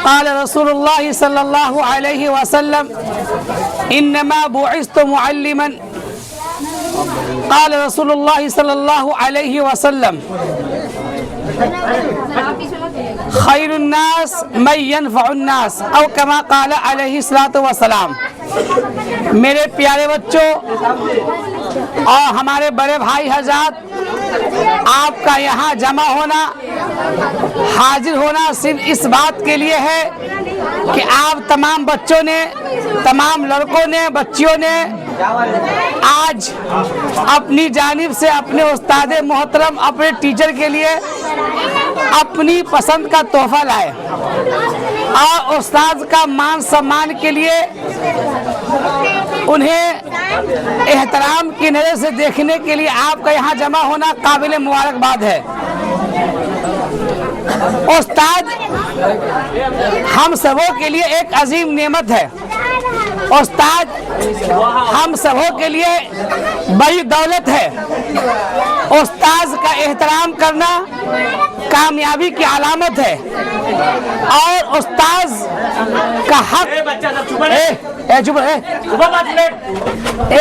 قال رسول الله صلى الله عليه وسلم انما بعثت معلما قال رسول الله صلى الله عليه وسلم خیر الناس من ينفع الناس او کما قال علیہ الصلوۃ والسلام۔ میرے پیارے بچوں اور ہمارے بڑے بھائی حضرات، آپ کا یہاں جمع ہونا، حاضر ہونا صرف اس بات کے لیے ہے کہ آپ تمام بچوں نے، تمام لڑکوں نے، بچیوں نے آج اپنی جانب سے اپنے استاد محترم، اپنے ٹیچر کے لیے اپنی پسند کا تحفہ لائے اور استاد کا مان سمان کے لیے انہیں احترام کی نظر سے دیکھنے کے لیے آپ کا یہاں جمع ہونا قابل مبارکباد ہے۔ استاد ہم سبوں کے لیے ایک عظیم نعمت ہے۔ استاد ہم سبوں کے لیے بڑی دولت ہے۔ استاد کا احترام کرنا کامیابی کی علامت ہے اور استاد کا حق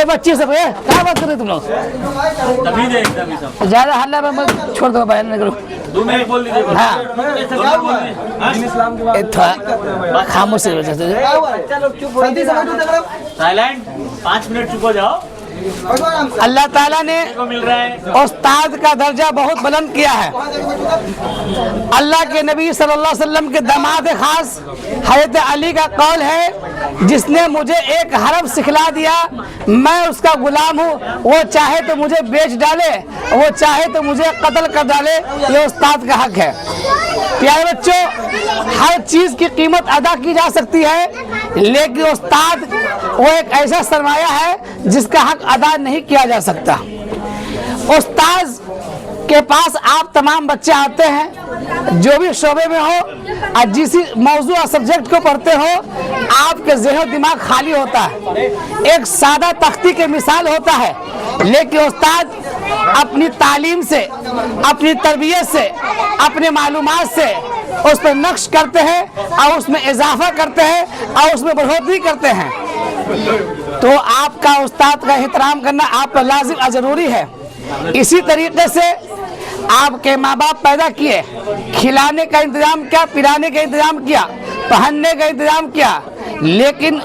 بچی سب کیا بات کر رہے تم لوگ؟ زیادہ حلہ میں چھوڑ دو، بیان نہ کرو۔ ہاں خاموش سے سائلنٹ 5 منٹ چپ ہو جاؤ۔ اللہ تعالیٰ نے استاد کا درجہ بہت بلند کیا ہے۔ اللہ کے نبی صلی اللہ علیہ وسلم کے داماد خاص حضرت علی کا قول ہے، جس نے مجھے ایک حرف سکھلا دیا میں اس کا غلام ہوں، وہ چاہے تو مجھے بیچ ڈالے، وہ چاہے تو مجھے قتل کر ڈالے، یہ استاد کا حق ہے۔ پیارے بچوں، ہر چیز کی قیمت ادا کی جا سکتی ہے، لیکن استاد وہ ایک ایسا سرمایہ ہے جس کا حق ادا نہیں کیا جا سکتا۔ استاد کے پاس آپ تمام بچے آتے ہیں، جو بھی شعبے میں ہو اور جس موضوع اور سبجیکٹ کو پڑھتے ہو، آپ کے ذہن و دماغ خالی ہوتا ہے، ایک سادہ تختی کی مثال ہوتا ہے، لیکن استاد اپنی تعلیم سے، اپنی تربیت سے، اپنے معلومات سے اس پر نقش کرتے ہیں اور اس میں اضافہ کرتے ہیں اور اس میں بڑھوتری کرتے ہیں۔ تو آپ کا استاد کا احترام کرنا آپ پر لازم اور ضروری ہے۔ اسی طریقے سے آپ کے ماں باپ پیدا کیے، کھلانے کا انتظام کیا، پلانے کا انتظام کیا، پہننے کا انتظام کیا، لیکن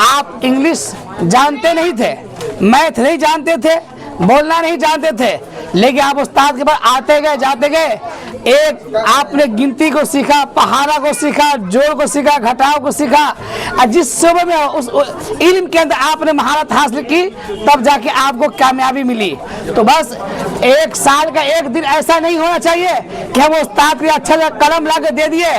آپ انگلش جانتے نہیں تھے، میتھ نہیں جانتے تھے، بولنا نہیں جانتے تھے، لیکن آپ استاد کے پاس آتے گئے جاتے گئے، ایک آپ نے گنتی کو سیکھا، پہاڑا کو سیکھا، جوڑ کو سیکھا، گھٹاؤ کو سیکھا، اور جس شعبے میں اس علم کے اندر آپ نے مہارت حاصل کی، تب جا کے آپ کو کامیابی ملی۔ تو بس ایک سال کا ایک دن ایسا نہیں ہونا چاہیے کہ ہم استاد کے اچھا قلم لا کے دے دیے،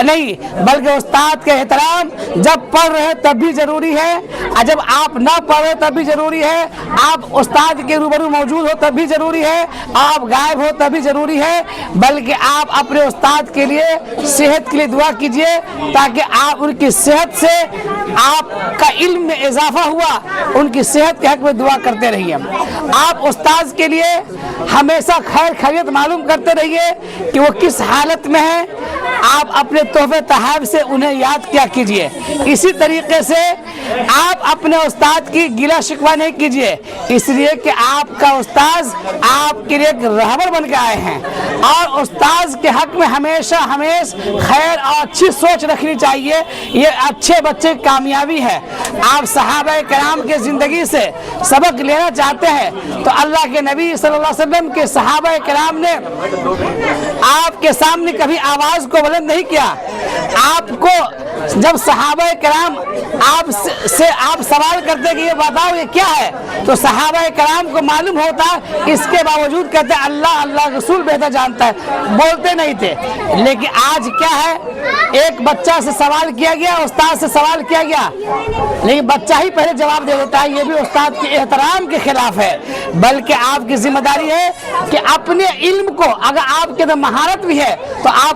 نہیں، بلکہ استاد کے احترام جب پڑھ رہے تب بھی ضروری ہے، اور جب آپ نہ پڑھ رہے تب بھی ضروری ہے، آپ استاد کے روبرو موجود ہو تب بھی ضروری ہے، آپ غائب ہو تب بھی ضروری ہے، بلکہ آپ اپنے استاد کے لیے صحت کے لیے دعا کیجئے، تاکہ آپ ان کی صحت سے آپ کا علم میں اضافہ ہوا، ان کی صحت کے حق میں دعا کرتے رہیے۔ آپ استاد کے لیے ہمیشہ خیر خیریت معلوم کرتے رہیے کہ وہ کس حالت میں ہے، آپ اپنے تحفے تحائف سے انہیں یاد کیا کیجئے۔ اسی طریقے سے آپ اپنے استاد کی گلہ شکوہ نہیں کیجئے، اس لیے کہ آپ کا استاد آپ کے لیے ایک رہبر بن کے آئے ہیں، اور استاد کے حق میں ہمیشہ خیر اور اچھی سوچ رکھنی چاہیے، یہ اچھے بچے کی کامیابی ہے۔ آپ صحابہ کرام کے زندگی سے سبق لینا چاہتے ہیں تو اللہ کے نبی صلی اللہ علیہ وسلم کے صحابہ کرام نے آپ کے سامنے کبھی آواز کو بلند نہیں کیا۔ آپ کو جب صحابہ کرام آپ سوال کرتے کہ یہ بتاؤ یہ کیا ہے، تو صحابہ کرام کو معلوم ہوتا، اس کے باوجود کہتے اللہ رسول بہتر جانتا ہے، بولتے نہیں تھے۔ لیکن آج کیا ہے، ایک بچہ سے سوال کیا گیا، استاد سے سوال کیا گیا، لیکن بچہ ہی پہلے جواب دے دیتا ہے، یہ بھی استاد کے احترام کے خلاف ہے۔ بلکہ آپ کی ذمہ داری ہے کہ اپنے علم کو، اگر آپ کے اندر مہارت بھی ہے تو آپ